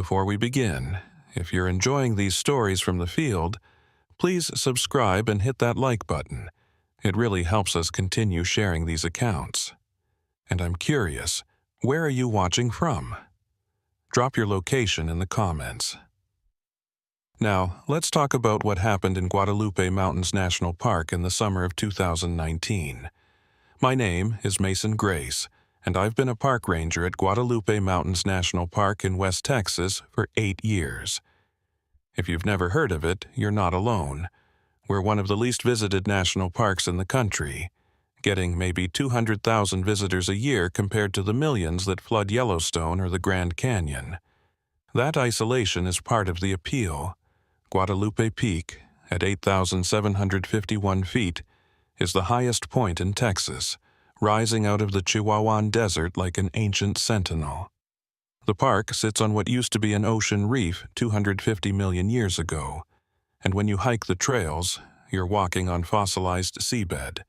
Before we begin, if you're enjoying these stories from the field, please subscribe and hit that like button. It really helps us continue sharing these accounts. And I'm curious, where are you watching from? Drop your location in the comments. Now, let's talk about what happened in Guadalupe Mountains National Park in the summer of 2019. My name is Mason Grace, and I've been a park ranger at Guadalupe Mountains National Park in West Texas for 8 years. If you've never heard of it, you're not alone. We're one of the least visited national parks in the country, getting maybe 200,000 visitors a year compared to the millions that flood Yellowstone or the Grand Canyon. That isolation is part of the appeal. Guadalupe Peak, at 8,751 feet, is the highest point in Texas, rising out of the Chihuahuan Desert like an ancient sentinel. The park sits on what used to be an ocean reef 250 million years ago, and when you hike the trails, you're walking on fossilized seabed,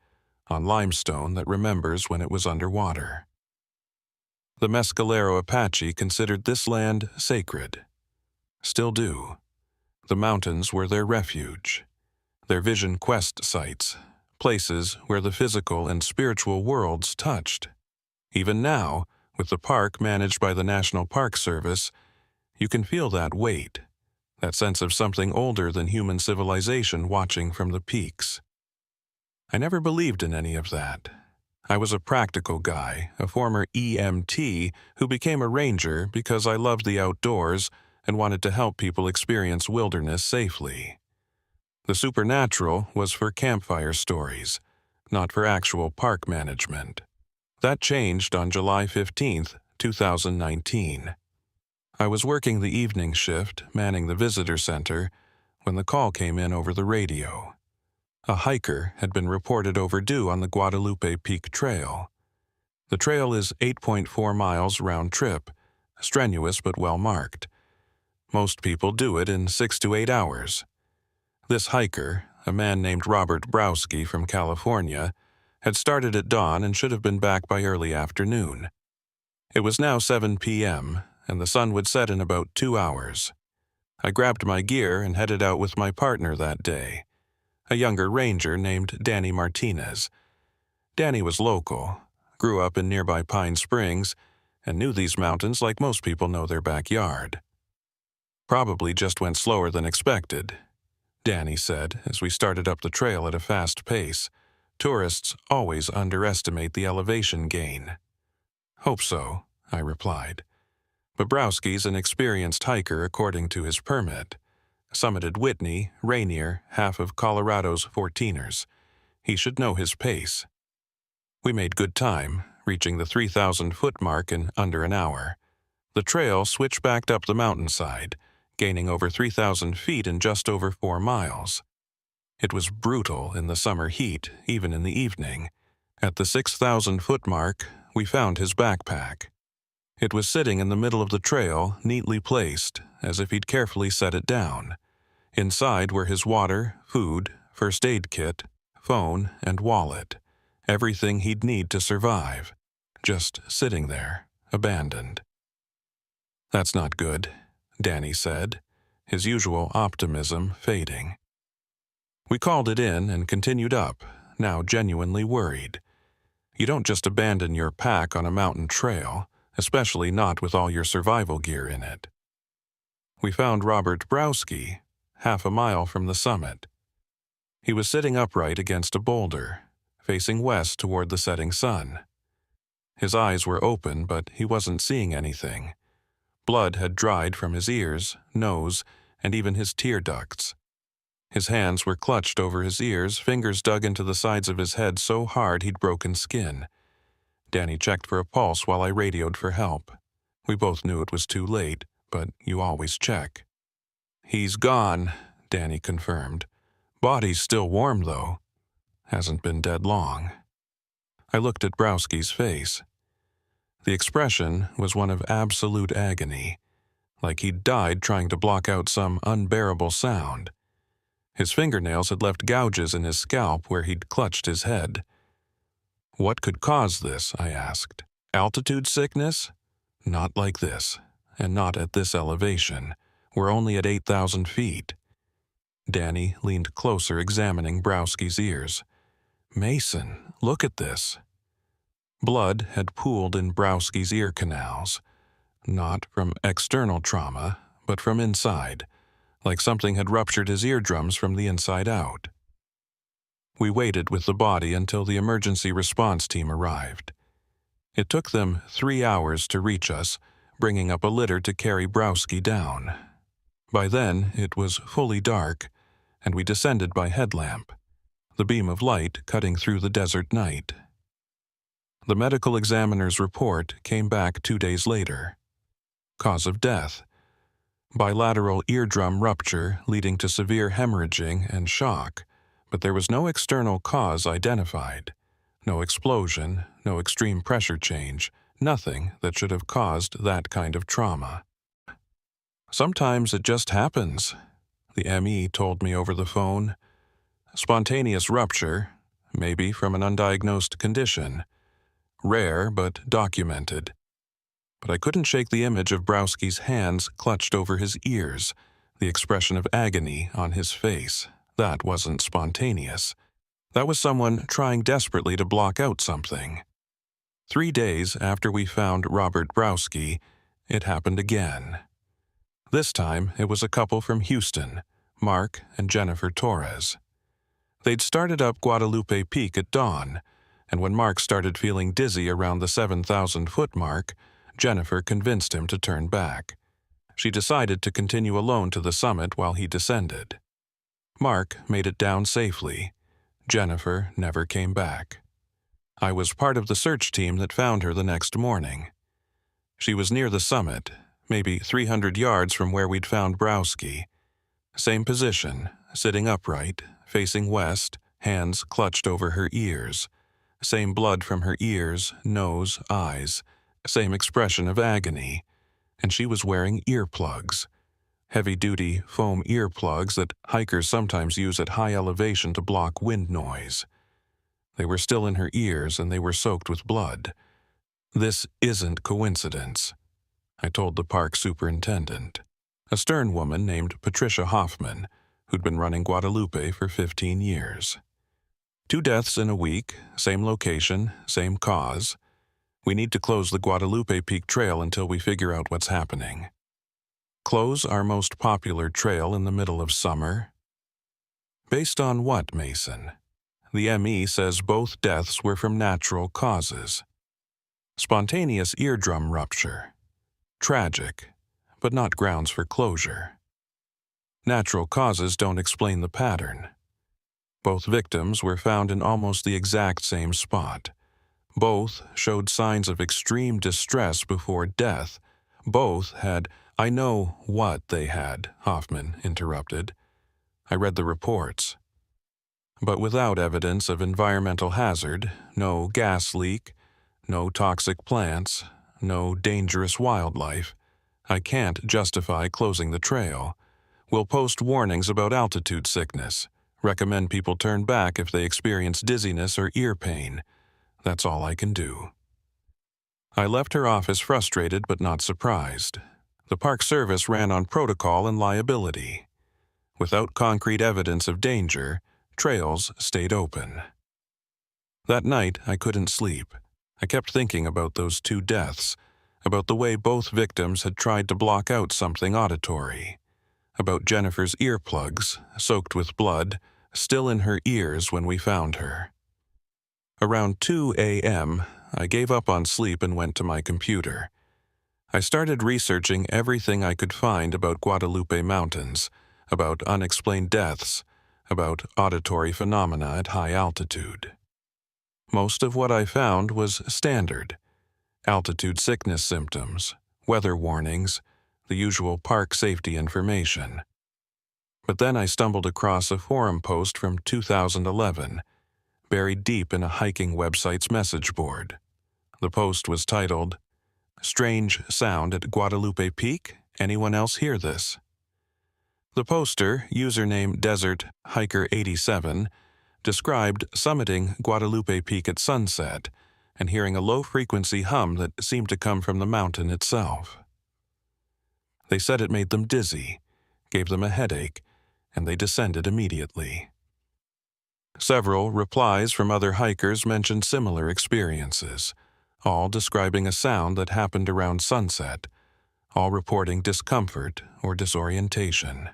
on limestone that remembers when it was underwater. The Mescalero Apache considered this land sacred. Still do. The mountains were their refuge, their vision quest sites, places where the physical and spiritual worlds touched. Even now, with the park managed by the National Park Service, you can feel that weight, that sense of something older than human civilization watching from the peaks. I never believed in any of that. I was a practical guy, a former EMT who became a ranger because I loved the outdoors and wanted to help people experience wilderness safely. The supernatural was for campfire stories, not for actual park management. That changed on July 15, 2019. I was working the evening shift, manning the visitor center, when the call came in over the radio. A hiker had been reported overdue on the Guadalupe Peak Trail. The trail is 8.4 miles round trip, strenuous but well marked. Most people do it in 6 to 8 hours. This hiker, a man named Robert Browski from California, had started at dawn and should have been back by early afternoon. It was now 7 p.m., and the sun would set in about 2 hours. I grabbed my gear and headed out with my partner that day, a younger ranger named Danny Martinez. Danny was local, grew up in nearby Pine Springs, and knew these mountains like most people know their backyard. Probably just went slower than expected, Danny said as we started up the trail at a fast pace. Tourists always underestimate the elevation gain. Hope so, I replied. Bobrowski's an experienced hiker according to his permit. Summited Whitney, Rainier, half of Colorado's 14ers. He should know his pace. We made good time, reaching the 3,000-foot mark in under an hour. The trail switchbacked up the mountainside, gaining over 3,000 feet in just over 4 miles. It was brutal in the summer heat, even in the evening. At the 6,000-foot mark, we found his backpack. It was sitting in the middle of the trail, neatly placed, as if he'd carefully set it down. Inside were his water, food, first aid kit, phone, and wallet. Everything he'd need to survive. Just sitting there, abandoned. "That's not good," Danny said, his usual optimism fading. We called it in and continued up, now genuinely worried. You don't just abandon your pack on a mountain trail, especially not with all your survival gear in it. We found Robert Browski, half a mile from the summit. He was sitting upright against a boulder, facing west toward the setting sun. His eyes were open, but he wasn't seeing anything. Blood had dried from his ears, nose, and even his tear ducts. His hands were clutched over his ears, fingers dug into the sides of his head so hard he'd broken skin. Danny checked for a pulse while I radioed for help. We both knew it was too late, but you always check. "He's gone," Danny confirmed. "Body's still warm, though. Hasn't been dead long." I looked at Browski's face. The expression was one of absolute agony, like he'd died trying to block out some unbearable sound. His fingernails had left gouges in his scalp where he'd clutched his head. "What could cause this?" I asked. "Altitude sickness?" "Not like this," and not at this elevation. We're only at 8,000 feet. Danny leaned closer, examining Browski's ears. Mason, look at this. Blood had pooled in Browski's ear canals, not from external trauma, but from inside, like something had ruptured his eardrums from the inside out. We waited with the body until the emergency response team arrived. It took them 3 hours to reach us, bringing up a litter to carry Browski down. By then, it was fully dark, and we descended by headlamp, the beam of light cutting through the desert night. The medical examiner's report came back 2 days later. Cause of death: bilateral eardrum rupture leading to severe hemorrhaging and shock, but there was no external cause identified. No explosion, no extreme pressure change, nothing that should have caused that kind of trauma. Sometimes it just happens, the ME told me over the phone. Spontaneous rupture, maybe from an undiagnosed condition. Rare, but documented. But I couldn't shake the image of Browski's hands clutched over his ears, the expression of agony on his face. That wasn't spontaneous. That was someone trying desperately to block out something. 3 days after we found Robert Browski, it happened again. This time, it was a couple from Houston, Mark and Jennifer Torres. They'd started up Guadalupe Peak at dawn, and when Mark started feeling dizzy around the 7,000-foot mark, Jennifer convinced him to turn back. She decided to continue alone to the summit while he descended. Mark made it down safely. Jennifer never came back. I was part of the search team that found her the next morning. She was near the summit, maybe 300 yards from where we'd found Browski. Same position, sitting upright, facing west, hands clutched over her ears. Same blood from her ears, nose, eyes. Same expression of agony. And she was wearing earplugs. Heavy-duty foam earplugs that hikers sometimes use at high elevation to block wind noise. They were still in her ears and they were soaked with blood. This isn't coincidence, I told the park superintendent, a stern woman named Patricia Hoffman, who'd been running Guadalupe for 15 years. 2 deaths in a week, same location, same cause. We need to close the Guadalupe Peak Trail until we figure out what's happening. Close our most popular trail in the middle of summer? Based on what, Mason? The ME says both deaths were from natural causes. Spontaneous eardrum rupture. Tragic, but not grounds for closure. Natural causes don't explain the pattern. Both victims were found in almost the exact same spot. Both showed signs of extreme distress before death. Both had— I know what they had, Hoffman interrupted. I read the reports. But without evidence of environmental hazard, no gas leak, no toxic plants, no dangerous wildlife, I can't justify closing the trail. We'll post warnings about altitude sickness, recommend people turn back if they experience dizziness or ear pain. That's all I can do. I left her office frustrated but not surprised. The Park Service ran on protocol and liability. Without concrete evidence of danger, trails stayed open. That night, I couldn't sleep. I kept thinking about those 2 deaths, about the way both victims had tried to block out something auditory, about Jennifer's earplugs, soaked with blood, still in her ears when we found her. Around 2 a.m., I gave up on sleep and went to my computer. I started researching everything I could find about Guadalupe Mountains, about unexplained deaths, about auditory phenomena at high altitude. Most of what I found was standard: altitude sickness symptoms, weather warnings, the usual park safety information. But then I stumbled across a forum post from 2011, buried deep in a hiking website's message board. The post was titled, "Strange Sound at Guadalupe Peak? Anyone else hear this?" The poster, username Desert Hiker 87, described summiting Guadalupe Peak at sunset and hearing a low-frequency hum that seemed to come from the mountain itself. They said it made them dizzy, gave them a headache, and they descended immediately. Several replies from other hikers mentioned similar experiences, all describing a sound that happened around sunset, all reporting discomfort or disorientation.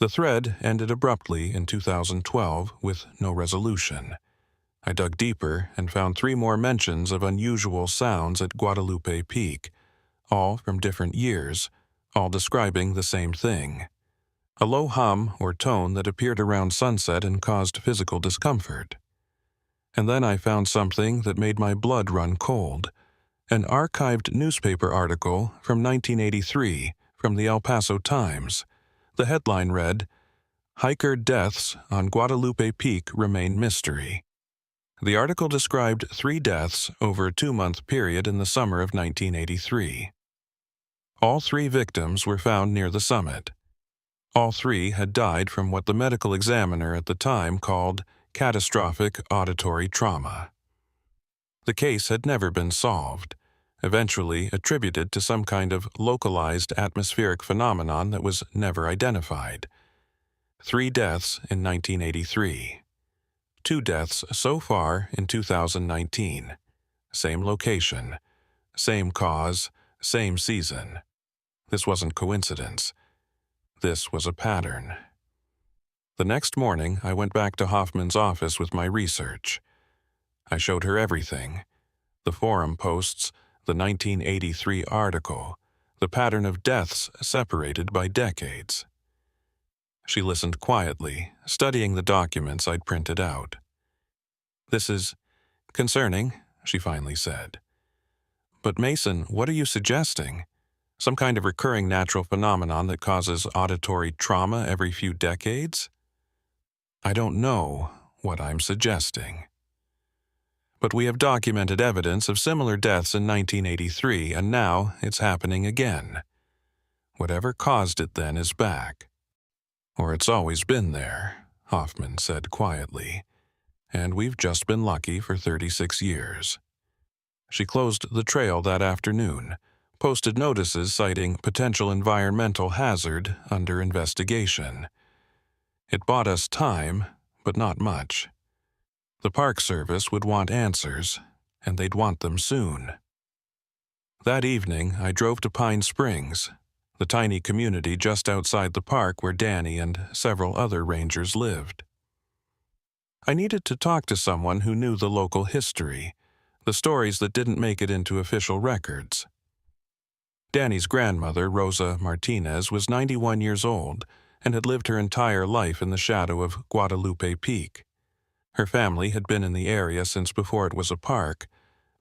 The thread ended abruptly in 2012 with no resolution. I dug deeper and found 3 more mentions of unusual sounds at Guadalupe Peak, all from different years, all describing the same thing. A low hum or tone that appeared around sunset and caused physical discomfort. And then I found something that made my blood run cold. An archived newspaper article from 1983 from the El Paso Times. The headline read, "Hiker deaths on Guadalupe Peak remain mystery." The article described 3 deaths over a 2-month period in the summer of 1983. All 3 victims were found near the summit. All 3 had died from what the medical examiner at the time called catastrophic auditory trauma. The case had never been solved, eventually attributed to some kind of localized atmospheric phenomenon that was never identified. 3 deaths in 1983. 2 deaths so far in 2019. Same location, same cause, same season. This wasn't coincidence. This was a pattern. The next morning, I went back to Hoffman's office with my research. I showed her everything. The forum posts, the 1983 article, the pattern of deaths separated by decades. She listened quietly, studying the documents I'd printed out. "This is concerning," she finally said. "But Mason, what are you suggesting? Some kind of recurring natural phenomenon that causes auditory trauma every few decades?" "I don't know what I'm suggesting. But we have documented evidence of similar deaths in 1983, and now it's happening again. Whatever caused it then is back. Or it's always been there," Hoffman said quietly, "and we've just been lucky for 36 years. She closed the trail that afternoon, posted notices citing potential environmental hazard under investigation. It bought us time, but not much. The Park Service would want answers, and they'd want them soon. That evening, I drove to Pine Springs, the tiny community just outside the park where Danny and several other rangers lived. I needed to talk to someone who knew the local history, the stories that didn't make it into official records. Danny's grandmother, Rosa Martinez, was 91 years old and had lived her entire life in the shadow of Guadalupe Peak. Her family had been in the area since before it was a park,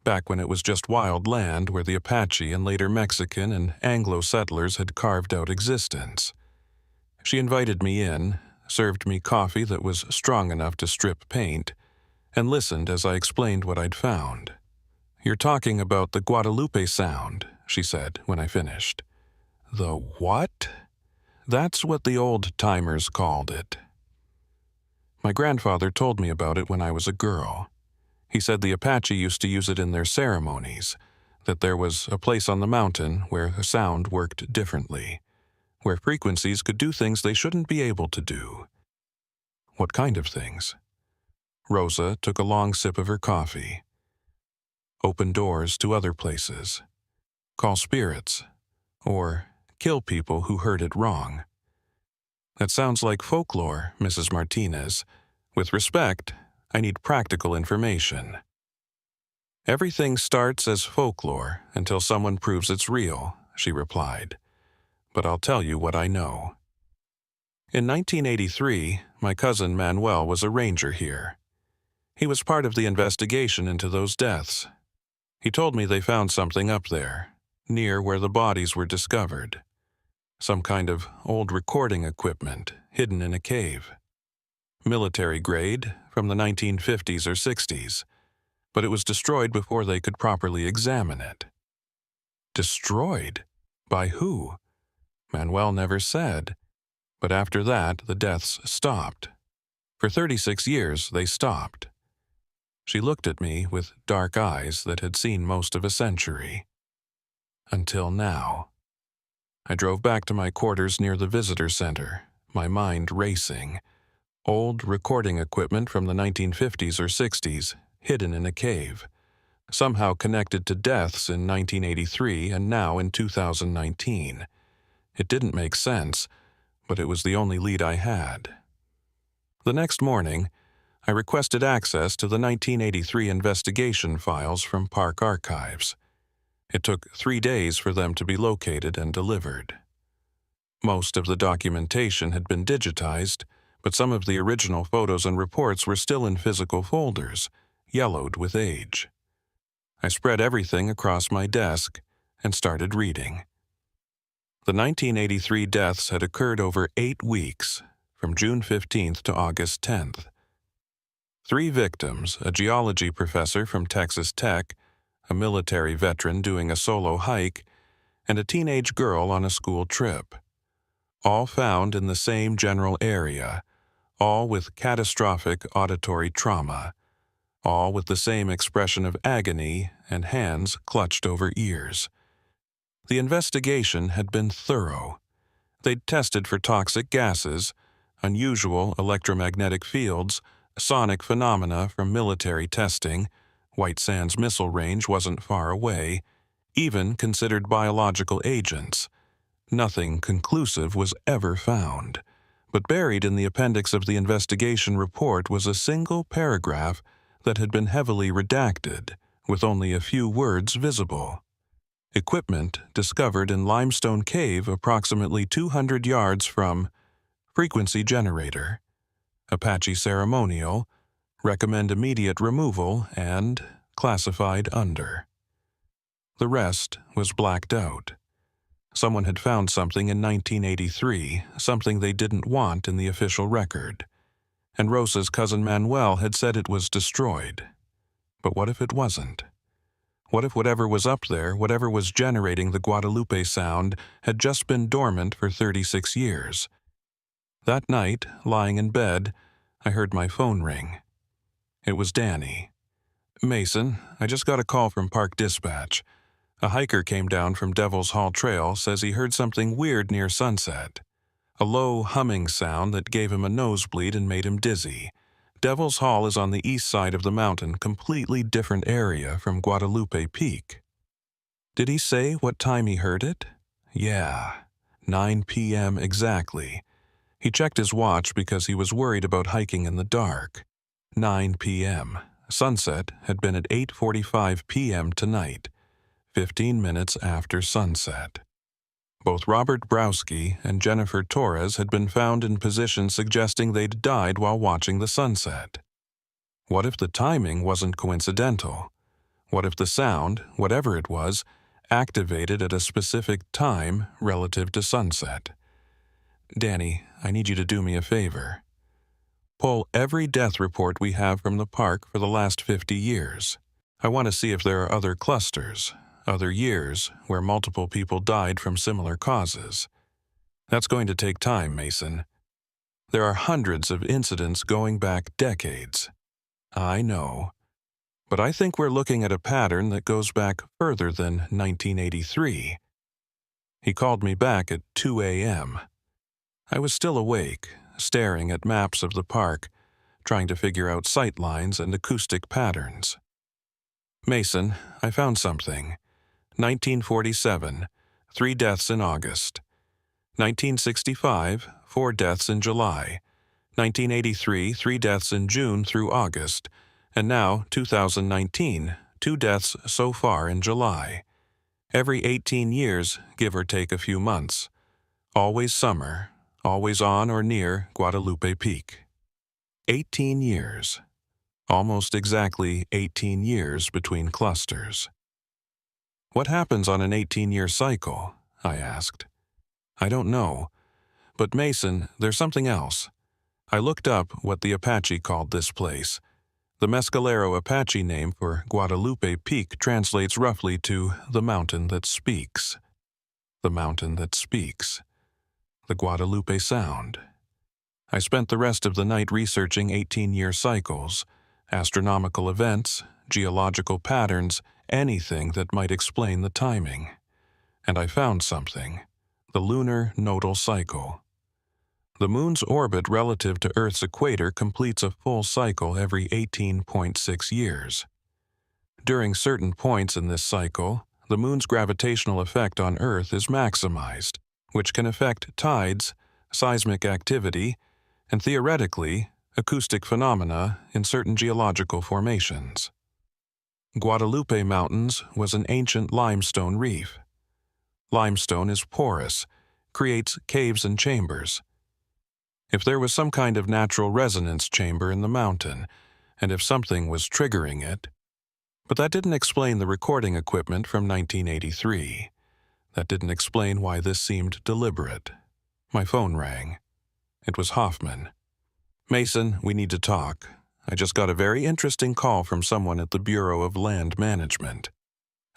back when it was just wild land where the Apache and later Mexican and Anglo settlers had carved out existence. She invited me in, served me coffee that was strong enough to strip paint, and listened as I explained what I'd found. "You're talking about the Guadalupe Sound," she said when I finished. "The what?" "That's what the old-timers called it. My grandfather told me about it when I was a girl. He said the Apache used to use it in their ceremonies, that there was a place on the mountain where the sound worked differently, where frequencies could do things they shouldn't be able to do." "What kind of things?" Rosa took a long sip of her coffee. "Open doors to other places. Call spirits. Or kill people who heard it wrong." "That sounds like folklore, Mrs. Martinez. With respect, I need practical information." "Everything starts as folklore until someone proves it's real," she replied. "But I'll tell you what I know. In 1983, my cousin Manuel was a ranger here. He was part of the investigation into those deaths. He told me they found something up there, near where the bodies were discovered. Some kind of old recording equipment hidden in a cave. Military grade from the 1950s or 60s, but it was destroyed before they could properly examine it." "Destroyed? By who?" "Manuel never said, but after that the deaths stopped. For 36 years they stopped." She looked at me with dark eyes that had seen most of a century. "Until now." I drove back to my quarters near the visitor center, my mind racing. Old recording equipment from the 1950s or 60s, hidden in a cave, somehow connected to deaths in 1983 and now in 2019. It didn't make sense, but it was the only lead I had. The next morning, I requested access to the 1983 investigation files from Park Archives. It took 3 days for them to be located and delivered. Most of the documentation had been digitized, but some of the original photos and reports were still in physical folders, yellowed with age. I spread everything across my desk and started reading. The 1983 deaths had occurred over 8 weeks, from June 15th to August 10th. 3 victims, a geology professor from Texas Tech, a military veteran doing a solo hike, and a teenage girl on a school trip. All found in the same general area, all with catastrophic auditory trauma, all with the same expression of agony and hands clutched over ears. The investigation had been thorough. They'd tested for toxic gases, unusual electromagnetic fields, sonic phenomena from military testing, White Sands missile range wasn't far away, even considered biological agents. Nothing conclusive was ever found, but buried in the appendix of the investigation report was a single paragraph that had been heavily redacted, with only a few words visible. Equipment discovered in limestone cave approximately 200 yards from frequency generator, Apache ceremonial, recommend immediate removal, and classified under. The rest was blacked out. Someone had found something in 1983, something they didn't want in the official record, and Rosa's cousin Manuel had said it was destroyed. But what if it wasn't? What if whatever was up there, whatever was generating the Guadalupe sound, had just been dormant for 36 years? That night, lying in bed, I heard my phone ring. It was Danny. "Mason, I just got a call from Park Dispatch. A hiker came down from Devil's Hall Trail, says he heard something weird near sunset. A low humming sound that gave him a nosebleed and made him dizzy. Devil's Hall is on the east side of the mountain, completely different area from Guadalupe Peak." Did he say what time he heard it? Yeah, 9 p.m. exactly. He checked his watch because he was worried about hiking in the dark. 9 p.m. Sunset had been at 8:45 p.m. tonight, 15 minutes after sunset. Both Robert Browski and Jennifer Torres had been found in positions suggesting they'd died while watching the sunset. What if the timing wasn't coincidental? What if the sound, whatever it was, activated at a specific time relative to sunset? "Danny, I need you to do me a favor. Pull every death report we have from the park for the last 50 years. I want to see if there are other clusters, other years where multiple people died from similar causes. That's going to take time, Mason. There are hundreds of incidents going back decades. I know. But I think we're looking at a pattern that goes back further than 1983. He called me back at 2 a.m. I was still awake, staring at maps of the park, trying to figure out sight lines and acoustic patterns. "Mason, I found something. 1947, 3 deaths in August. 1965, 4 deaths in July. 1983, 3 deaths in June through August. And now, 2019, 2 deaths so far in July. Every 18 years, give or take a few months. Always summer, always on or near Guadalupe Peak. 18 years. Almost exactly 18 years between clusters." "What happens on an 18-year cycle?" I asked. "I don't know. But Mason, there's something else. I looked up what the Apache called this place. The Mescalero Apache name for Guadalupe Peak translates roughly to the mountain that speaks. The mountain that speaks. The Guadalupe Sound. I spent the rest of the night researching 18-year cycles, astronomical events, geological patterns, anything that might explain the timing. And I found something. The lunar nodal cycle. The Moon's orbit relative to Earth's equator completes a full cycle every 18.6 years. During certain points in this cycle, the Moon's gravitational effect on Earth is maximized, which can affect tides, seismic activity, and theoretically, acoustic phenomena in certain geological formations. Guadalupe Mountains was an ancient limestone reef. Limestone is porous, creates caves and chambers. If there was some kind of natural resonance chamber in the mountain, and if something was triggering it, but that didn't explain the recording equipment from 1983. That didn't explain why this seemed deliberate. My phone rang. It was Hoffman. "Mason, we need to talk. I just got a very interesting call from someone at the Bureau of Land Management.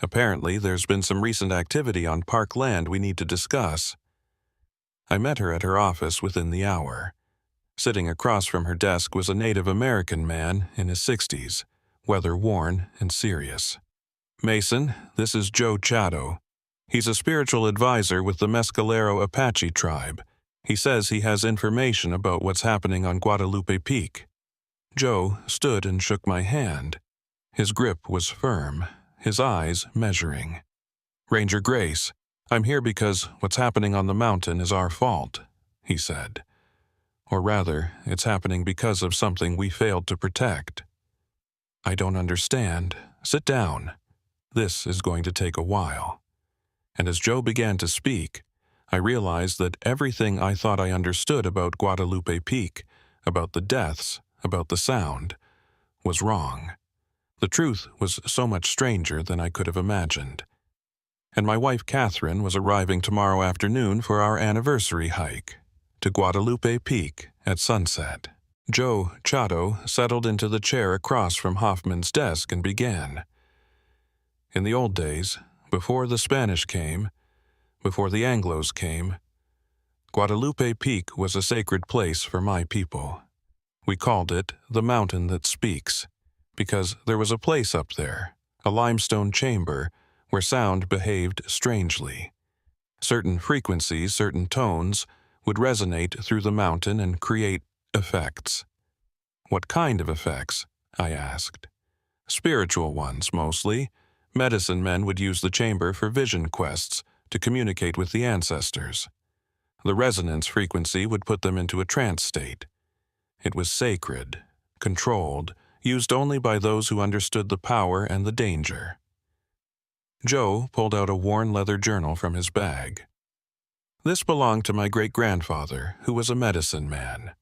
Apparently, there's been some recent activity on park land we need to discuss." I met her at her office within the hour. Sitting across from her desk was a Native American man in his 60s, weather-worn and serious. "Mason, this is Joe Chato. He's a spiritual advisor with the Mescalero Apache tribe. He says he has information about what's happening on Guadalupe Peak." Joe stood and shook my hand. His grip was firm, his eyes measuring. "Ranger Grace, I'm here because what's happening on the mountain is our fault," he said. "Or rather, it's happening because of something we failed to protect." "I don't understand. Sit down. This is going to take a while." And as Joe began to speak, I realized that everything I thought I understood about Guadalupe Peak, about the deaths, about the sound, was wrong. The truth was so much stranger than I could have imagined. And my wife Catherine was arriving tomorrow afternoon for our anniversary hike to Guadalupe Peak at sunset. Joe Chato settled into the chair across from Hoffman's desk and began. "In the old days, before the Spanish came, before the Anglos came, Guadalupe Peak was a sacred place for my people. We called it the Mountain That Speaks, because there was a place up there, a limestone chamber, where sound behaved strangely. Certain frequencies, certain tones, would resonate through the mountain and create effects." "What kind of effects?" I asked. "Spiritual ones, mostly. Medicine men would use the chamber for vision quests to communicate with the ancestors. The resonance frequency would put them into a trance state. It was sacred, controlled, used only by those who understood the power and the danger." Joe pulled out a worn leather journal from his bag. "This belonged to my great-grandfather, who was a medicine man.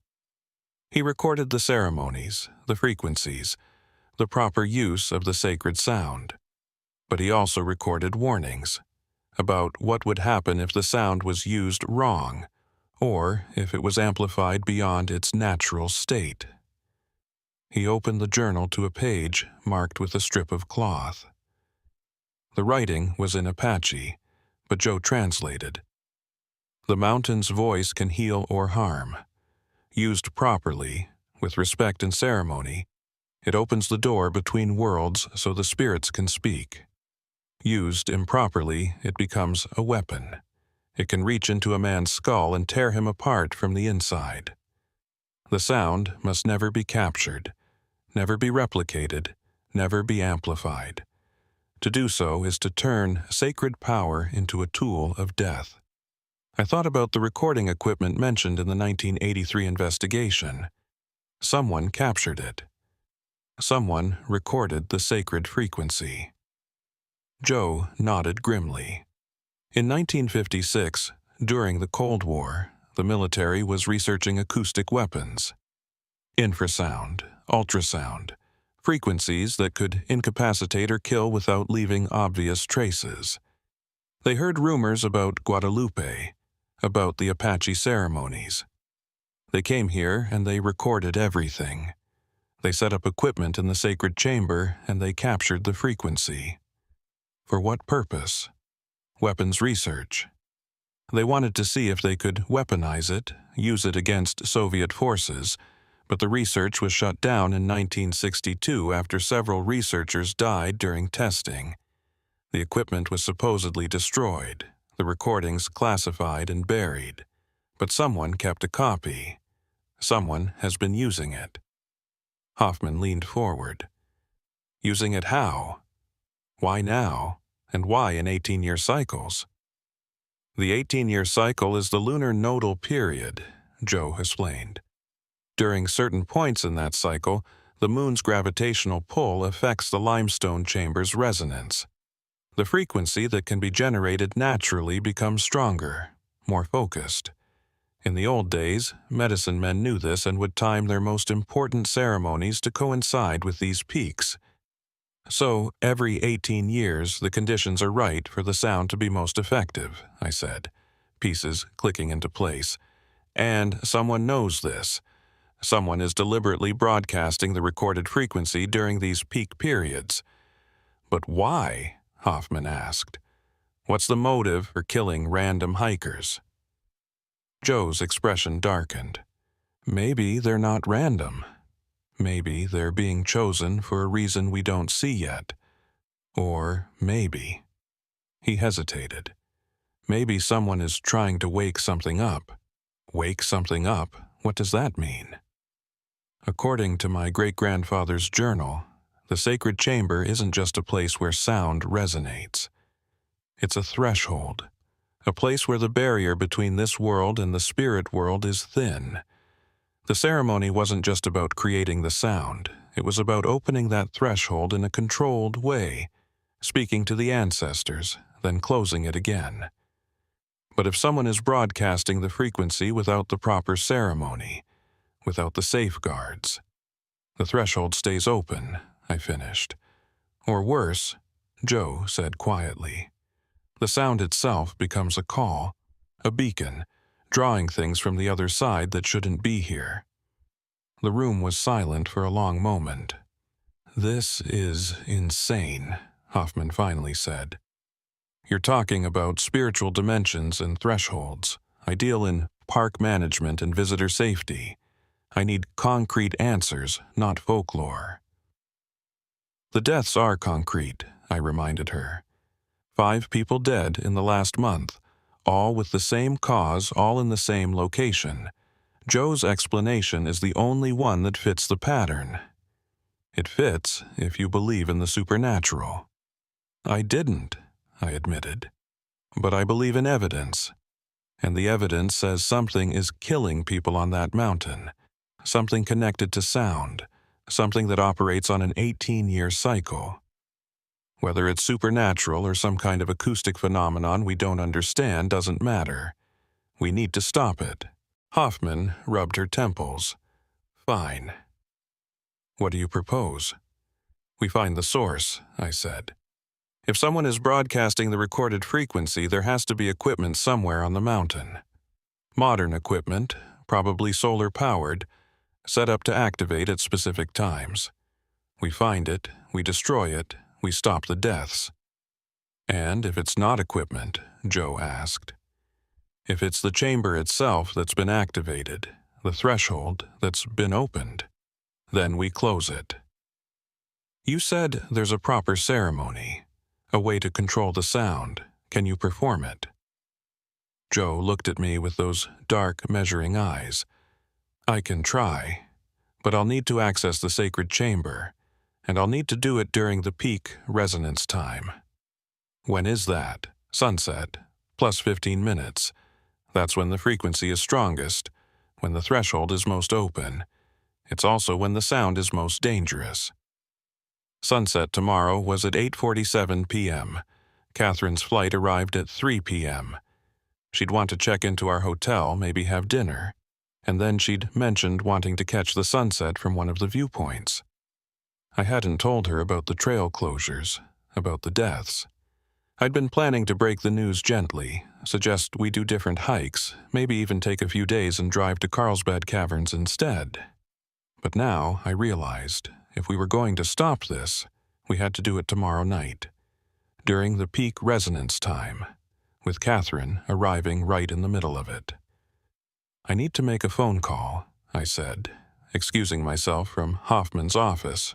He recorded the ceremonies, the frequencies, the proper use of the sacred sound. But he also recorded warnings about what would happen if the sound was used wrong, or if it was amplified beyond its natural state." He opened the journal to a page marked with a strip of cloth. The writing was in Apache, but Joe translated. "The mountain's voice can heal or harm. Used properly, with respect and ceremony, it opens the door between worlds so the spirits can speak. Used improperly, it becomes a weapon. It can reach into a man's skull and tear him apart from the inside. The sound must never be captured, never be replicated, never be amplified. To do so is to turn sacred power into a tool of death." I thought about the recording equipment mentioned in the 1983 investigation. Someone captured it. Someone recorded the sacred frequency. Joe nodded grimly. In 1956, during the Cold War, the military was researching acoustic weapons. Infrasound, ultrasound, frequencies that could incapacitate or kill without leaving obvious traces. They heard rumors about Guadalupe, about the Apache ceremonies. They came here and they recorded everything. They set up equipment in the sacred chamber and they captured the frequency. For what purpose? Weapons research. They wanted to see if they could weaponize it, use it against Soviet forces, but the research was shut down in 1962 after several researchers died during testing. The equipment was supposedly destroyed. the recordings classified and buried, but someone kept a copy. Someone has been using it. Hoffman leaned forward. Using it how? Why now? And why in 18-year cycles? The 18-year cycle is the lunar nodal period, Joe explained. During certain points in that cycle, the moon's gravitational pull affects the limestone chamber's resonance. The frequency that can be generated naturally becomes stronger, more focused. In the old days, medicine men knew this and would time their most important ceremonies to coincide with these peaks. So, every 18 years, the conditions are right for the sound to be most effective, I said, pieces clicking into place. And someone knows this. Someone is deliberately broadcasting the recorded frequency during these peak periods. But why? Hoffman asked. What's the motive for killing random hikers? Joe's expression darkened. Maybe they're not random. Maybe they're being chosen for a reason we don't see yet. Or maybe. He hesitated. Maybe someone is trying to wake something up. Wake something up? What does that mean? According to my great-grandfather's journal, the sacred chamber isn't just a place where sound resonates. It's a threshold, a place where the barrier between this world and the spirit world is thin. The ceremony wasn't just about creating the sound. It was about opening that threshold in a controlled way, speaking to the ancestors, then closing it again. But if someone is broadcasting the frequency without the proper ceremony, without the safeguards, the threshold stays open, I finished. Or worse, Joe said quietly. The sound itself becomes a call, a beacon, drawing things from the other side that shouldn't be here. The room was silent for a long moment. This is insane, Hoffman finally said. You're talking about spiritual dimensions and thresholds. I deal in park management and visitor safety. I need concrete answers, not folklore. The deaths are concrete, I reminded her. 5 people dead in the last month, all with the same cause, all in the same location. Joe's explanation is the only one that fits the pattern. It fits if you believe in the supernatural. I didn't, I admitted. But I believe in evidence. And the evidence says something is killing people on that mountain. Something connected to sound. Something that operates on an 18-year cycle. Whether it's supernatural or some kind of acoustic phenomenon we don't understand doesn't matter. We need to stop it. Hoffman rubbed her temples. Fine. What do you propose? We find the source, I said. If someone is broadcasting the recorded frequency, there has to be equipment somewhere on the mountain. Modern equipment, probably solar-powered, set up to activate at specific times. We find it, we destroy it, we stop the deaths. And if it's not equipment, Joe asked. If it's the chamber itself that's been activated, the threshold that's been opened, then we close it. You said there's a proper ceremony, a way to control the sound. Can you perform it? Joe looked at me with those dark, measuring eyes. I can try, but I'll need to access the sacred chamber, and I'll need to do it during the peak resonance time. When is that? Sunset, plus 15 minutes. That's when the frequency is strongest, when the threshold is most open. It's also when the sound is most dangerous. Sunset tomorrow was at 8:47 p.m. Catherine's flight arrived at 3 p.m. She'd want to check into our hotel, maybe have dinner, and then she'd mentioned wanting to catch the sunset from one of the viewpoints. I hadn't told her about the trail closures, about the deaths. I'd been planning to break the news gently, suggest we do different hikes, maybe even take a few days and drive to Carlsbad Caverns instead. But now I realized, if we were going to stop this, we had to do it tomorrow night, during the peak resonance time, with Catherine arriving right in the middle of it. I need to make a phone call, I said, excusing myself from Hoffman's office.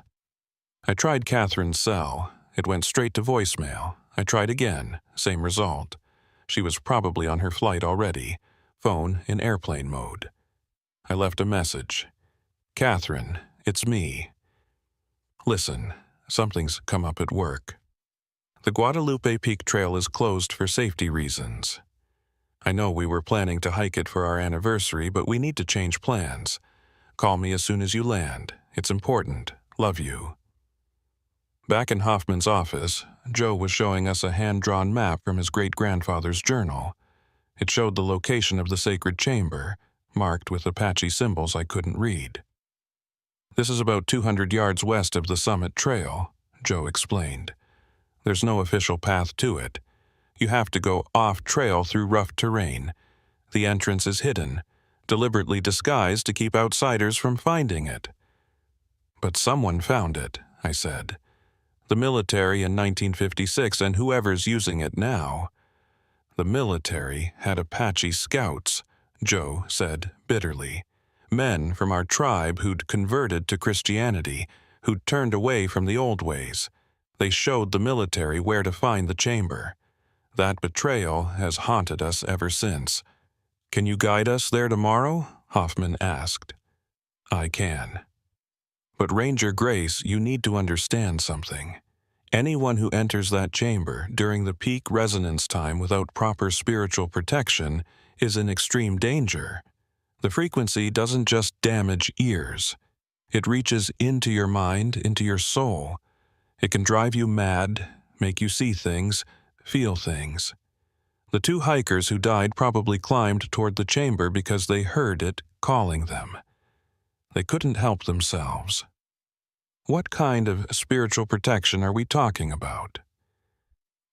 I tried Catherine's cell. It went straight to voicemail. I tried again, same result. She was probably on her flight already, phone in airplane mode. I left a message. "Catherine, it's me. Listen, something's come up at work. The Guadalupe Peak Trail is closed for safety reasons. I know we were planning to hike it for our anniversary, but we need to change plans. Call me as soon as you land. It's important. Love you." Back in Hoffman's office, Joe was showing us a hand-drawn map from his great-grandfather's journal. It showed the location of the sacred chamber, marked with Apache symbols I couldn't read. "This is about 200 yards west of the summit trail," Joe explained. "There's no official path to it. You have to go off-trail through rough terrain. The entrance is hidden, deliberately disguised to keep outsiders from finding it." "But someone found it," I said. "The military in 1956 and whoever's using it now." "The military had Apache scouts," Joe said bitterly. "Men from our tribe who'd converted to Christianity, who'd turned away from the old ways. They showed the military where to find the chamber. That betrayal has haunted us ever since." "Can you guide us there tomorrow?" Hoffman asked. "I can. But Ranger Grace, you need to understand something. Anyone who enters that chamber during the peak resonance time without proper spiritual protection is in extreme danger. The frequency doesn't just damage ears. It reaches into your mind, into your soul. It can drive you mad, make you see things, feel things. The two hikers who died probably climbed toward the chamber because they heard it calling them. They couldn't help themselves. What kind of spiritual protection are we talking about?"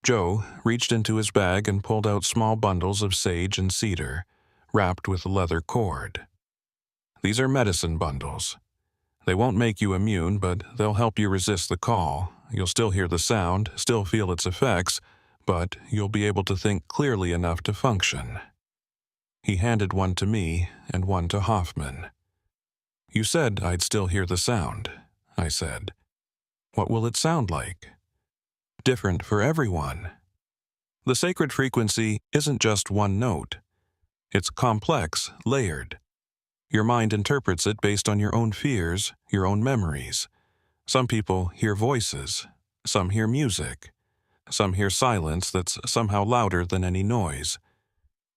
Joe reached into his bag and pulled out small bundles of sage and cedar, wrapped with leather cord. "These are medicine bundles. They won't make you immune, but they'll help you resist the call. You'll still hear the sound, still feel its effects, but you'll be able to think clearly enough to function." He handed one to me and one to Hoffman. "You said I'd still hear the sound," I said. "What will it sound like?" "Different for everyone. The sacred frequency isn't just one note. It's complex, layered. Your mind interprets it based on your own fears, your own memories. Some people hear voices, some hear music, some hear silence that's somehow louder than any noise.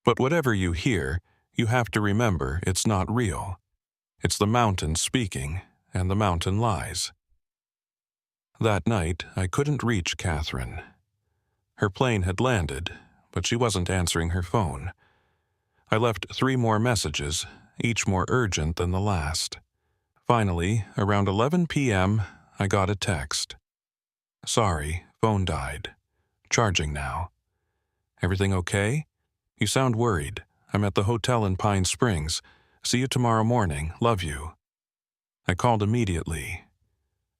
But whatever you hear, you have to remember it's not real. It's the mountain speaking, and the mountain lies." That night, I couldn't reach Catherine. Her plane had landed, but she wasn't answering her phone. I left 3 more messages, each more urgent than the last. Finally, around 11 p.m., I got a text. "Sorry, phone died. Charging now. Everything okay? You sound worried. I'm at the hotel in Pine Springs. See you tomorrow morning. Love you." I called immediately.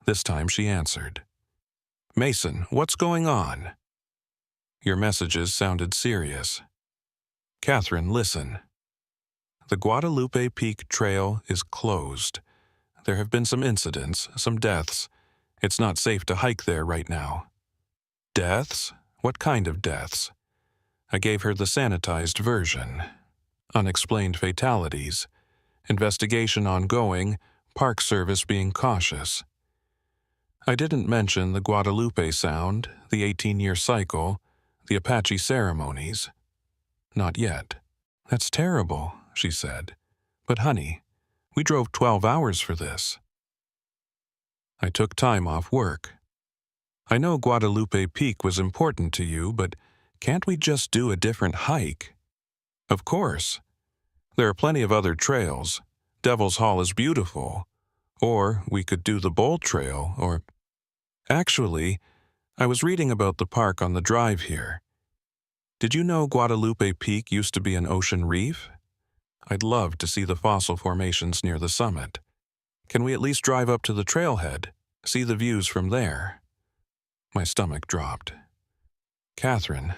This time she answered. "Mason, what's going on?" "Your messages sounded serious." "Catherine, listen. The Guadalupe Peak Trail is closed. There have been some incidents, some deaths. It's not safe to hike there right now." "Deaths? What kind of deaths?" I gave her the sanitized version. "Unexplained fatalities. Investigation ongoing, Park Service being cautious." I didn't mention the Guadalupe Sound, the 18-year cycle, the Apache ceremonies. "Not yet." "That's terrible," she said. "But honey, we drove 12 hours for this." I took time off work. "I know Guadalupe Peak was important to you, but can't we just do a different hike?" "Of course. There are plenty of other trails. Devil's Hall is beautiful. Or we could do the Bowl Trail, or... Actually, I was reading about the park on the drive here. Did you know Guadalupe Peak used to be an ocean reef? I'd love to see the fossil formations near the summit. Can we at least drive up to the trailhead, see the views from there?" My stomach dropped. "Catherine,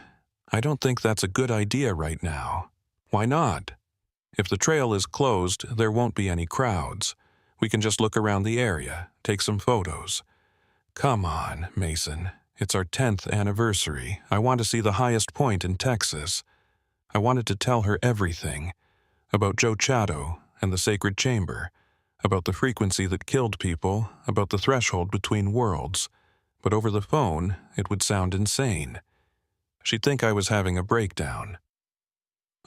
I don't think that's a good idea right now." "Why not? If the trail is closed, there won't be any crowds. We can just look around the area, take some photos." "Come on, Mason. It's our 10th anniversary. I want to see the highest point in Texas. I wanted to tell her everything. About Joe Chato and the sacred chamber. About the frequency that killed people. About the threshold between worlds. But over the phone, it would sound insane. She'd think I was having a breakdown.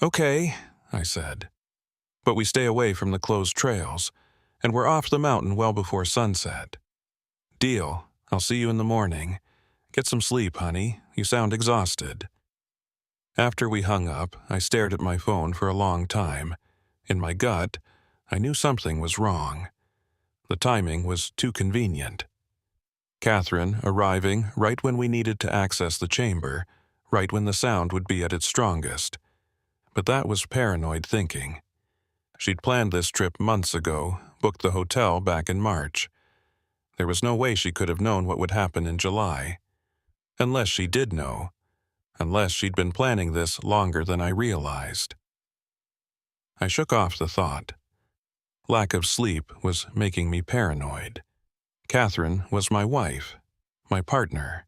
"Okay," I said. "But we stay away from the closed trails, and we're off the mountain well before sunset." "Deal. I'll see you in the morning. Get some sleep, honey. You sound exhausted." After we hung up, I stared at my phone for a long time. In my gut, I knew something was wrong. The timing was too convenient. Catherine arriving right when we needed to access the chamber, right when the sound would be at its strongest. But that was paranoid thinking. She'd planned this trip months ago, booked the hotel back in March. There was no way she could have known what would happen in July. Unless she did know. Unless she'd been planning this longer than I realized. I shook off the thought. Lack of sleep was making me paranoid. Catherine was my wife, my partner.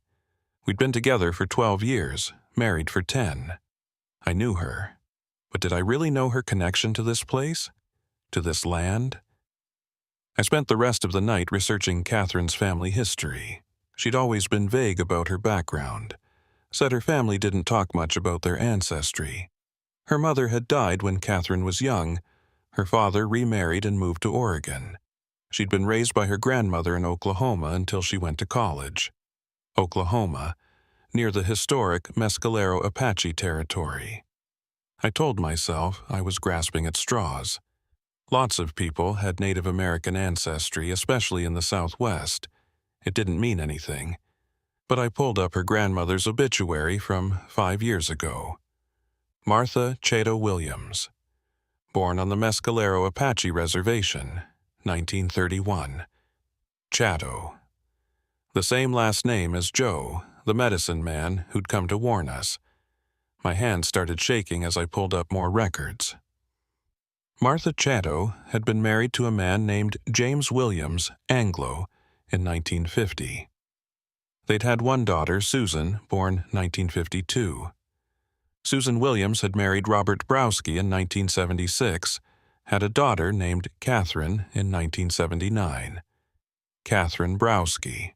We'd been together for 12 years, married for 10. I knew her. But did I really know her connection to this place? To this land? I spent the rest of the night researching Catherine's family history. She'd always been vague about her background. Said her family didn't talk much about their ancestry. Her mother had died when Catherine was young. Her father remarried and moved to Oregon. She'd been raised by her grandmother in Oklahoma until she went to college. Oklahoma, near the historic Mescalero Apache territory. I told myself I was grasping at straws. Lots of people had Native American ancestry, especially in the Southwest. It didn't mean anything. But I pulled up her grandmother's obituary from 5 years ago. Martha Chato Williams. Born on the Mescalero Apache Reservation, 1931. Chato. The same last name as Joe, the medicine man who'd come to warn us. My hand started shaking as I pulled up more records. Martha Chato had been married to a man named James Williams, Anglo, in 1950. They'd had one daughter, Susan, born 1952. Susan Williams had married Robert Browski in 1976, had a daughter named Catherine in 1979. Catherine Browski.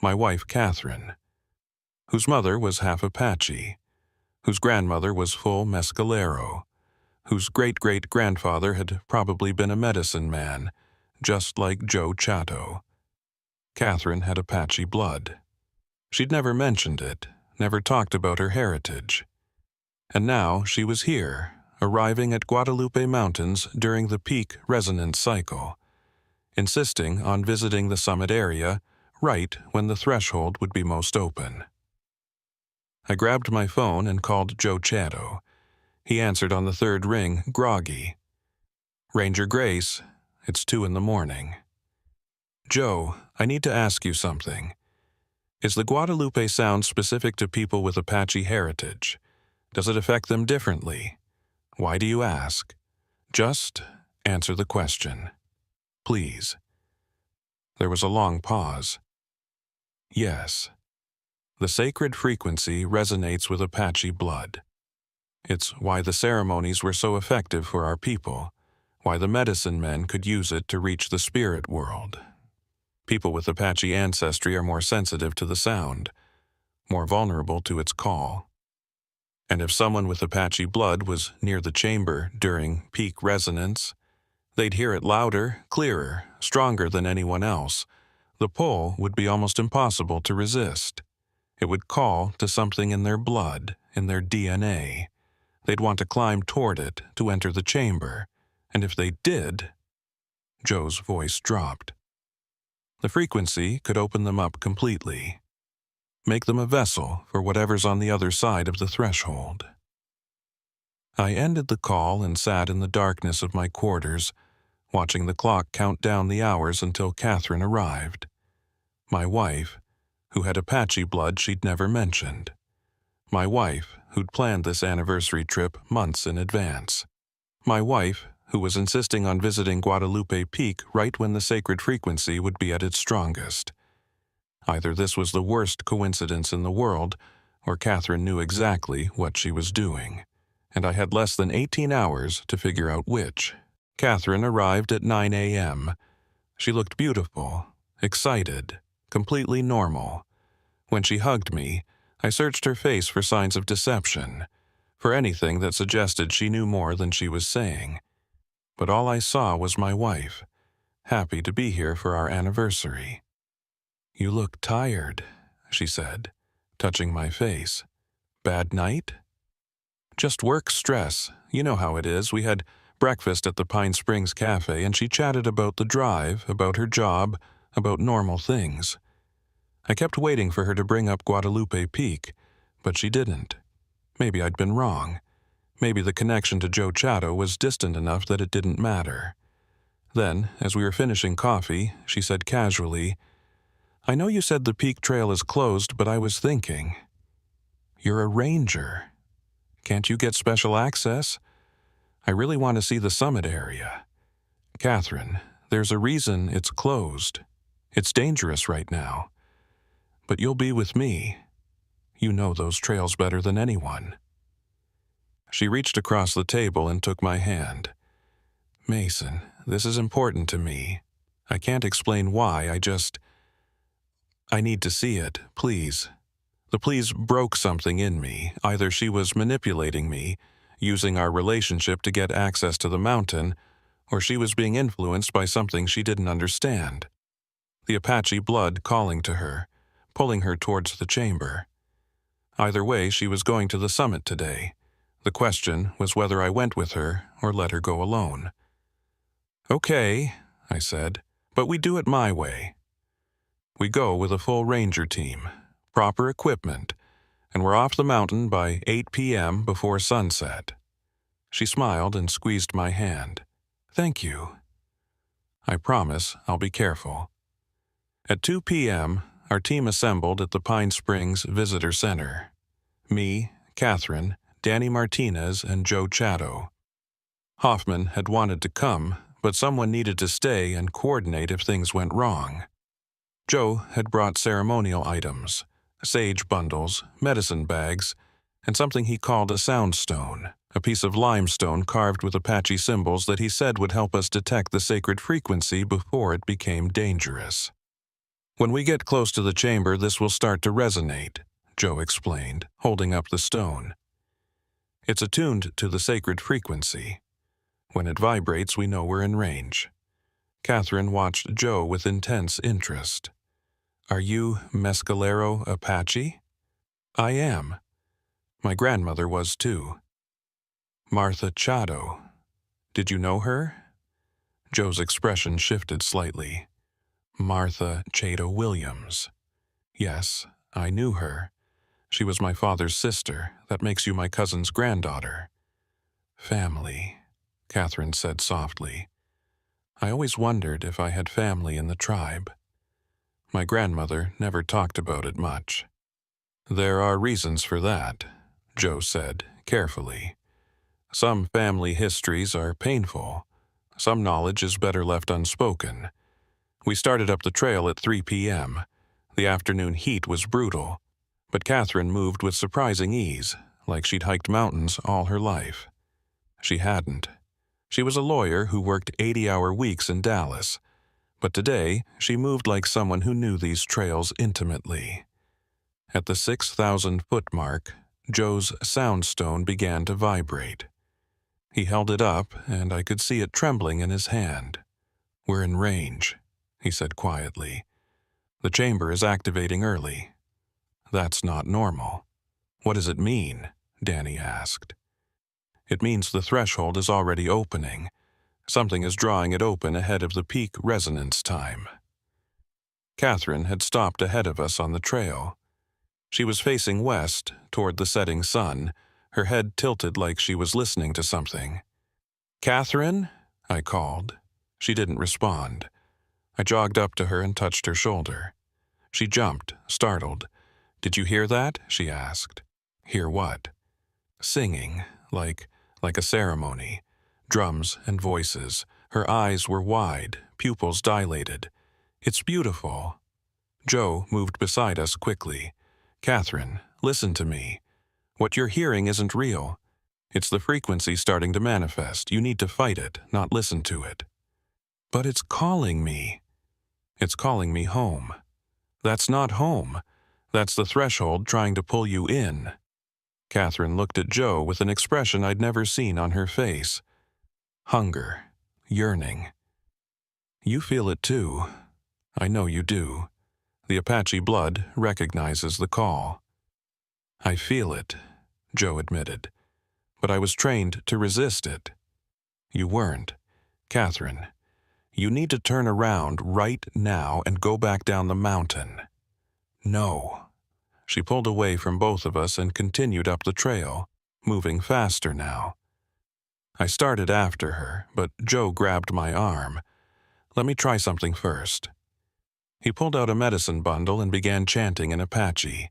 My wife Catherine, whose mother was half Apache, whose grandmother was full Mescalero, whose great-great-grandfather had probably been a medicine man, just like Joe Chato. Catherine had Apache blood. She'd never mentioned it, never talked about her heritage. And now she was here, arriving at Guadalupe Mountains during the peak resonance cycle, insisting on visiting the summit area right when the threshold would be most open. I grabbed my phone and called Joe Chato. He answered on the third ring, groggy. "Ranger Grace, it's 2 a.m. "Joe, I need to ask you something. Is the Guadalupe sound specific to people with Apache heritage? Does it affect them differently? Why do you ask? Just answer the question. Please." There was a long pause. Yes. The sacred frequency resonates with Apache blood. It's why the ceremonies were so effective for our people, why the medicine men could use it to reach the spirit world. People with Apache ancestry are more sensitive to the sound, more vulnerable to its call. And if someone with Apache blood was near the chamber during peak resonance, they'd hear it louder, clearer, stronger than anyone else. The pull would be almost impossible to resist. It would call to something in their blood, in their DNA. They'd want to climb toward it to enter the chamber, and if they did, Joe's voice dropped. The frequency could open them up completely, make them a vessel for whatever's on the other side of the threshold. I ended the call and sat in the darkness of my quarters, watching the clock count down the hours until Catherine arrived. My wife, who had Apache blood she'd never mentioned. My wife, who'd planned this anniversary trip months in advance. My wife, who was insisting on visiting Guadalupe Peak right when the sacred frequency would be at its strongest. Either this was the worst coincidence in the world, or Catherine knew exactly what she was doing, and I had less than 18 hours to figure out which. Catherine arrived at 9 a.m. She looked beautiful, excited, completely normal. When she hugged me, I searched her face for signs of deception, for anything that suggested she knew more than she was saying. But all I saw was my wife, happy to be here for our anniversary. "You look tired," she said, touching my face. "Bad night?" "Just work stress. You know how it is. We had breakfast at the Pine Springs Cafe, and she chatted about the drive, about her job, about normal things. I kept waiting for her to bring up Guadalupe Peak, but she didn't. Maybe I'd been wrong. Maybe the connection to Joe Chatto was distant enough that it didn't matter. Then, as we were finishing coffee, she said casually, "I know you said the Peak Trail is closed, but I was thinking. You're a ranger. Can't you get special access? I really want to see the summit area. Catherine, there's a reason it's closed. It's dangerous right now. But you'll be with me. You know those trails better than anyone." She reached across the table and took my hand. "Mason, this is important to me. I can't explain why, I need to see it, please." The please broke something in me. Either she was manipulating me, using our relationship to get access to the mountain, or she was being influenced by something she didn't understand. The Apache blood calling to her, pulling her towards the chamber. Either way, she was going to the summit today. The question was whether I went with her or let her go alone. "Okay," I said, "but we do it my way. We go with a full ranger team, proper equipment, and we're off the mountain by 8 p.m. before sunset." She smiled and squeezed my hand. "Thank you. I promise I'll be careful." At 2 p.m., our team assembled at the Pine Springs Visitor Center. Me, Catherine, Danny Martinez, and Joe Chatto. Hoffman had wanted to come, but someone needed to stay and coordinate if things went wrong. Joe had brought ceremonial items, sage bundles, medicine bags, and something he called a soundstone, a piece of limestone carved with Apache symbols that he said would help us detect the sacred frequency before it became dangerous. "When we get close to the chamber, this will start to resonate," Joe explained, holding up the stone. "It's attuned to the sacred frequency. When it vibrates, we know we're in range." Catherine watched Joe with intense interest. "Are you Mescalero Apache?" "I am. My grandmother was too." "Martha Chatto. Did you know her?" Joe's expression shifted slightly. "Martha Chatto Williams. Yes, I knew her. She was my father's sister. That makes you my cousin's granddaughter." "Family," Catherine said softly. "I always wondered if I had family in the tribe. My grandmother never talked about it much." "There are reasons for that," Joe said, carefully. "Some family histories are painful. Some knowledge is better left unspoken. We started up the trail at 3 p.m. The afternoon heat was brutal, but Catherine moved with surprising ease, like she'd hiked mountains all her life. She hadn't. She was a lawyer who worked 80-hour weeks in Dallas, but today she moved like someone who knew these trails intimately. At the 6,000-foot mark, Joe's soundstone began to vibrate. He held it up, and I could see it trembling in his hand. "We're in range," he said quietly. "The chamber is activating early." "That's not normal." "What does it mean?" Danny asked. "It means the threshold is already opening. Something is drawing it open ahead of the peak resonance time." Catherine had stopped ahead of us on the trail. She was facing west, toward the setting sun, her head tilted like she was listening to something. "Catherine?" I called. She didn't respond. I jogged up to her and touched her shoulder. She jumped, startled. "Did you hear that?" she asked. "Hear what?" "Singing, like a ceremony. Drums and voices. Her eyes were wide, pupils dilated. It's beautiful." Joe moved beside us quickly. "Catherine, listen to me. What you're hearing isn't real. It's the frequency starting to manifest. You need to fight it, not listen to it." "But it's calling me." "It's calling me home." "That's not home. That's the threshold trying to pull you in." Catherine looked at Joe with an expression I'd never seen on her face. Hunger. Yearning. "You feel it too. I know you do. The Apache blood recognizes the call." "I feel it," Joe admitted. "But I was trained to resist it." "You weren't. Catherine, you need to turn around right now and go back down the mountain." "No." She pulled away from both of us and continued up the trail, moving faster now. I started after her, but Joe grabbed my arm. "Let me try something first." He pulled out a medicine bundle and began chanting in Apache,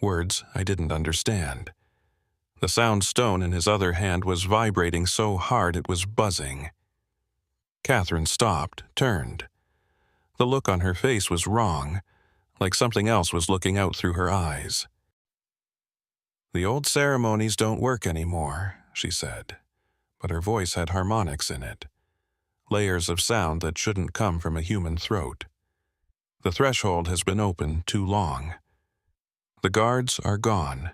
words I didn't understand. The sound stone in his other hand was vibrating so hard it was buzzing. Catherine stopped, turned. The look on her face was wrong, like something else was looking out through her eyes. "The old ceremonies don't work anymore," she said, but her voice had harmonics in it, layers of sound that shouldn't come from a human throat. "The threshold has been open too long. The guards are gone.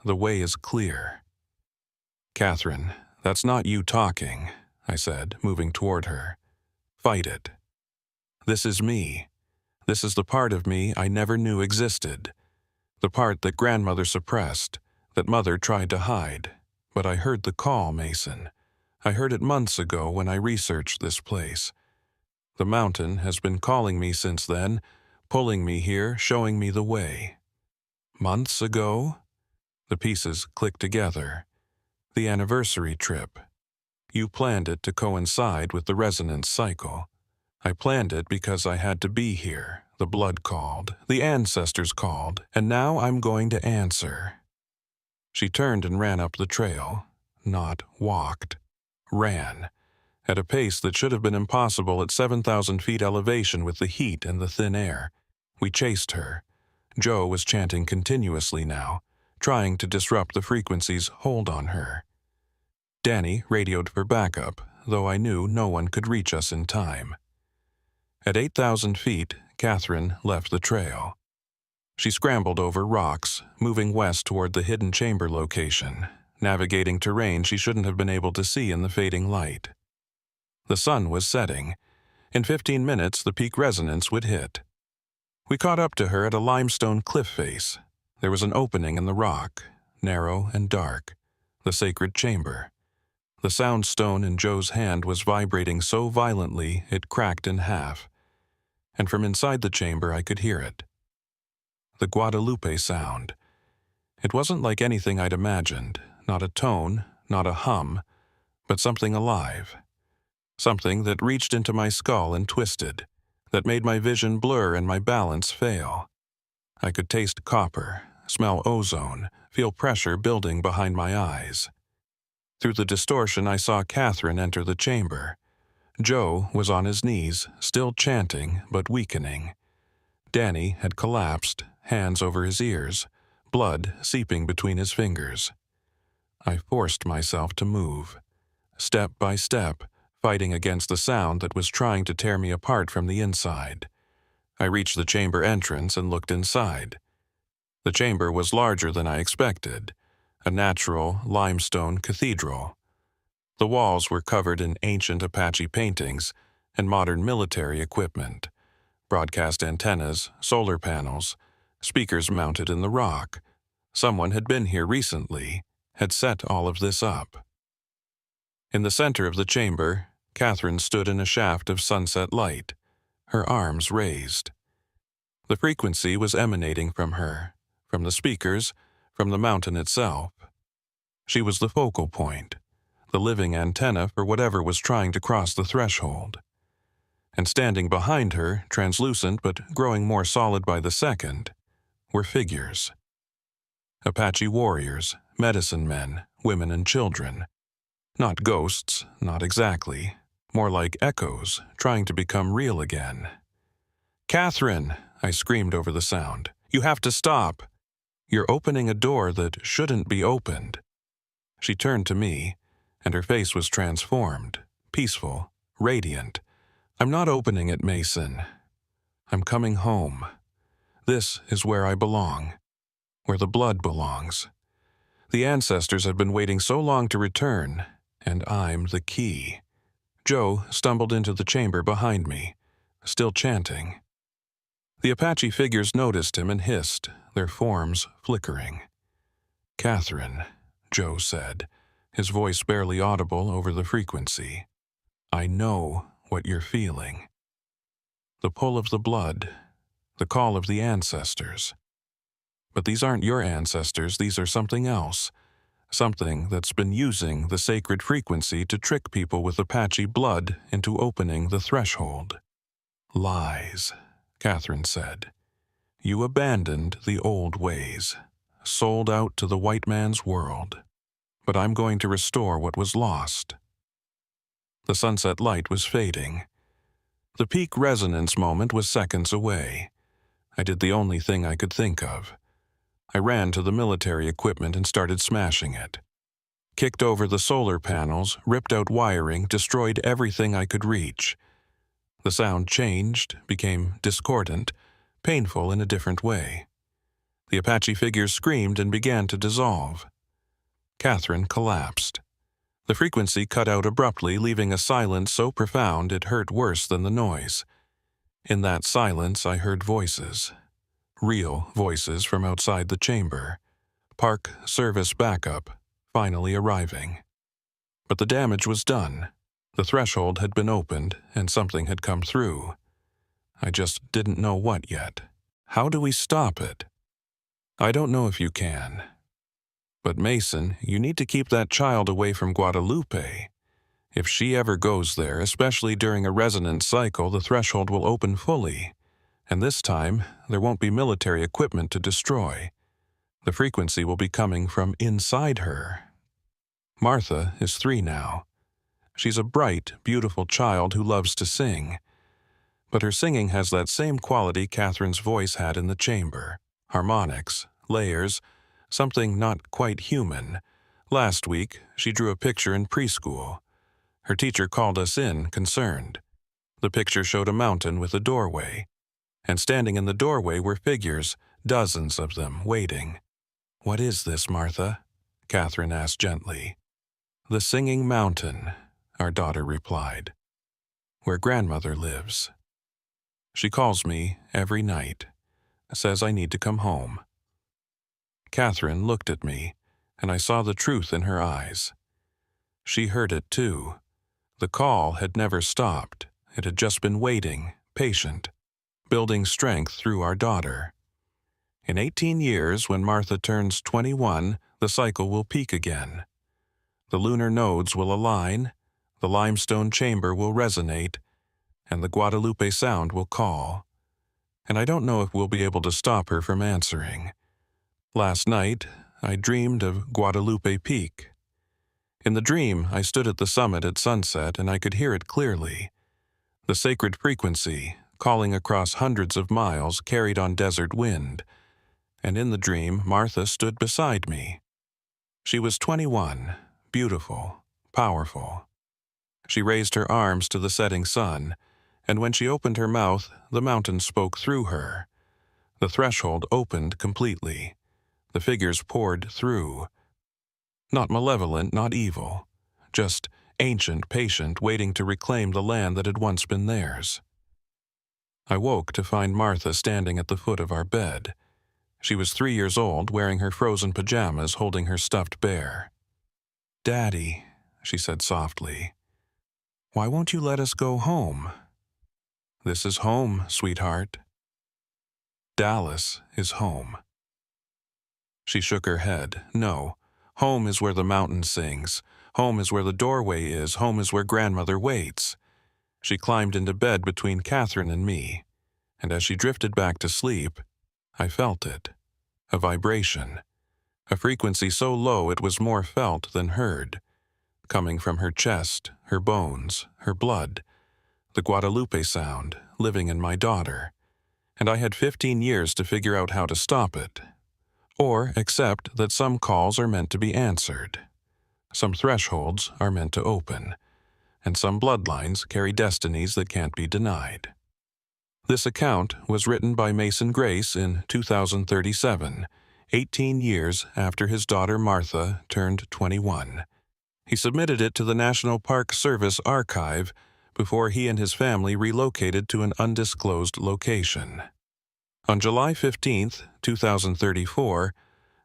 The way is clear." "Catherine, that's not you talking," I said, moving toward her. "Fight it. This is me. This is the part of me I never knew existed. The part that grandmother suppressed, that mother tried to hide. But I heard the call, Mason. I heard it months ago when I researched this place. The mountain has been calling me since then, pulling me here, showing me the way." "Months ago?" The pieces clicked together. "The anniversary trip. You planned it to coincide with the resonance cycle. I planned it because I had to be here. The blood called, the ancestors called, and now I'm going to answer." She turned and ran up the trail. Not walked. Ran. At a pace that should have been impossible at 7,000 feet elevation with the heat and the thin air. We chased her. Joe was chanting continuously now, trying to disrupt the frequency's hold on her. Danny radioed for backup, though I knew no one could reach us in time. At 8,000 feet, Catherine left the trail. She scrambled over rocks, moving west toward the hidden chamber location, navigating terrain she shouldn't have been able to see in the fading light. The sun was setting. In 15 minutes, the peak resonance would hit. We caught up to her at a limestone cliff face. There was an opening in the rock, narrow and dark, the sacred chamber. The sound stone in Joe's hand was vibrating so violently it cracked in half, and from inside the chamber I could hear it. The Guadalupe sound. It wasn't like anything I'd imagined, not a tone, not a hum, but something alive. Something that reached into my skull and twisted, that made my vision blur and my balance fail. I could taste copper, smell ozone, feel pressure building behind my eyes. Through the distortion I saw Catherine enter the chamber. Joe was on his knees, still chanting but weakening. Danny had collapsed, hands over his ears, blood seeping between his fingers. I forced myself to move. Step by step, fighting against the sound that was trying to tear me apart from the inside. I reached the chamber entrance and looked inside. The chamber was larger than I expected, a natural limestone cathedral. The walls were covered in ancient Apache paintings and modern military equipment, broadcast antennas, solar panels, speakers mounted in the rock. Someone had been here recently, had set all of this up. In the center of the chamber, Catherine stood in a shaft of sunset light, her arms raised. The frequency was emanating from her, from the speakers, from the mountain itself. She was the focal point, the living antenna for whatever was trying to cross the threshold. And standing behind her, translucent but growing more solid by the second, were figures. Apache warriors, medicine men, women and children. Not ghosts, not exactly, more like echoes trying to become real again. "Catherine!" I screamed over the sound. "You have to stop! You're opening a door that shouldn't be opened." She turned to me, and her face was transformed, peaceful, radiant. "I'm not opening it, Mason. I'm coming home. This is where I belong, where the blood belongs. The ancestors have been waiting so long to return, and I'm the key." Joe stumbled into the chamber behind me, still chanting. The Apache figures noticed him and hissed, their forms flickering. "Catherine," Joe said, his voice barely audible over the frequency. "I know what you're feeling. The pull of the blood, the call of the ancestors. But these aren't your ancestors, these are something else. Something that's been using the sacred frequency to trick people with Apache blood into opening the threshold." "Lies," Catherine said. "You abandoned the old ways, sold out to the white man's world. But I'm going to restore what was lost." The sunset light was fading. The peak resonance moment was seconds away. I did the only thing I could think of. I ran to the military equipment and started smashing it. Kicked over the solar panels, ripped out wiring, destroyed everything I could reach. The sound changed, became discordant, painful in a different way. The Apache figures screamed and began to dissolve. Catherine collapsed. The frequency cut out abruptly, leaving a silence so profound it hurt worse than the noise. In that silence, I heard voices. Real voices from outside the chamber. Park service backup, finally arriving. But the damage was done. The threshold had been opened, and something had come through. I just didn't know what yet. How do we stop it? I don't know if you can. But Mason, you need to keep that child away from Guadalupe. If she ever goes there, especially during a resonance cycle, the threshold will open fully. And this time, there won't be military equipment to destroy. The frequency will be coming from inside her. Martha is 3 now. She's a bright, beautiful child who loves to sing. But her singing has that same quality Catherine's voice had in the chamber. Harmonics, layers, something not quite human. Last week, she drew a picture in preschool. Her teacher called us in, concerned. The picture showed a mountain with a doorway. And standing in the doorway were figures, dozens of them, waiting. "What is this, Martha?" Catherine asked gently. "The Singing Mountain," our daughter replied. "Where grandmother lives. She calls me every night, says I need to come home." Catherine looked at me, and I saw the truth in her eyes. She heard it too. The call had never stopped. It had just been waiting, patient, building strength through our daughter. In 18 years, when Martha turns 21, the cycle will peak again. The lunar nodes will align, the limestone chamber will resonate, and the Guadalupe sound will call. And I don't know if we'll be able to stop her from answering. Last night, I dreamed of Guadalupe Peak. In the dream, I stood at the summit at sunset and I could hear it clearly. The sacred frequency, calling across hundreds of miles, carried on desert wind. And in the dream, Martha stood beside me. She was 21, beautiful, powerful. She raised her arms to the setting sun, and when she opened her mouth, the mountain spoke through her. The threshold opened completely. The figures poured through. Not malevolent, not evil, just ancient, patient, waiting to reclaim the land that had once been theirs. I woke to find Martha standing at the foot of our bed. She was 3 years old, wearing her frozen pajamas, holding her stuffed bear. "Daddy," she said softly, "why won't you let us go home?" "This is home, sweetheart. Dallas is home." She shook her head. "No, home is where the mountain sings. Home is where the doorway is. Home is where grandmother waits." She climbed into bed between Catherine and me, and as she drifted back to sleep, I felt it. A vibration. A frequency so low it was more felt than heard. Coming from her chest, her bones, her blood. The Guadalupe sound, living in my daughter. and I had 15 years to figure out how to stop it, or accept that some calls are meant to be answered, some thresholds are meant to open, and some bloodlines carry destinies that can't be denied. This account was written by Mason Grace in 2037, 18 years after his daughter Martha turned 21. He submitted it to the National Park Service archive before he and his family relocated to an undisclosed location. On July 15, 2034,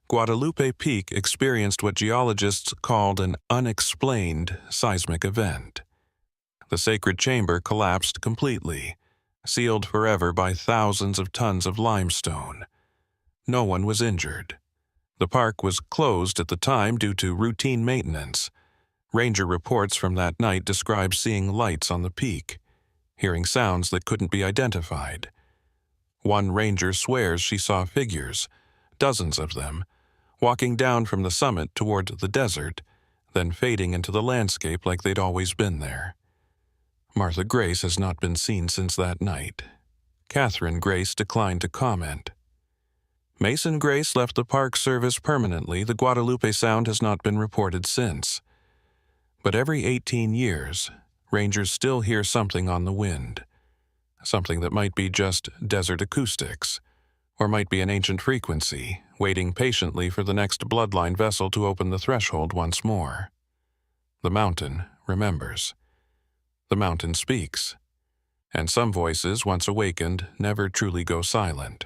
Guadalupe Peak experienced what geologists called an unexplained seismic event. The sacred chamber collapsed completely, sealed forever by thousands of tons of limestone. No one was injured. The park was closed at the time due to routine maintenance. Ranger reports from that night describe seeing lights on the peak, hearing sounds that couldn't be identified. One ranger swears she saw figures, dozens of them, walking down from the summit toward the desert, then fading into the landscape like they'd always been there. Martha Grace has not been seen since that night. Catherine Grace declined to comment. Mason Grace left the Park Service permanently. The Guadalupe Sound has not been reported since. But every 18 years, rangers still hear something on the wind. Something that might be just desert acoustics, or might be an ancient frequency, waiting patiently for the next bloodline vessel to open the threshold once more. The mountain remembers. The mountain speaks. And some voices, once awakened, never truly go silent.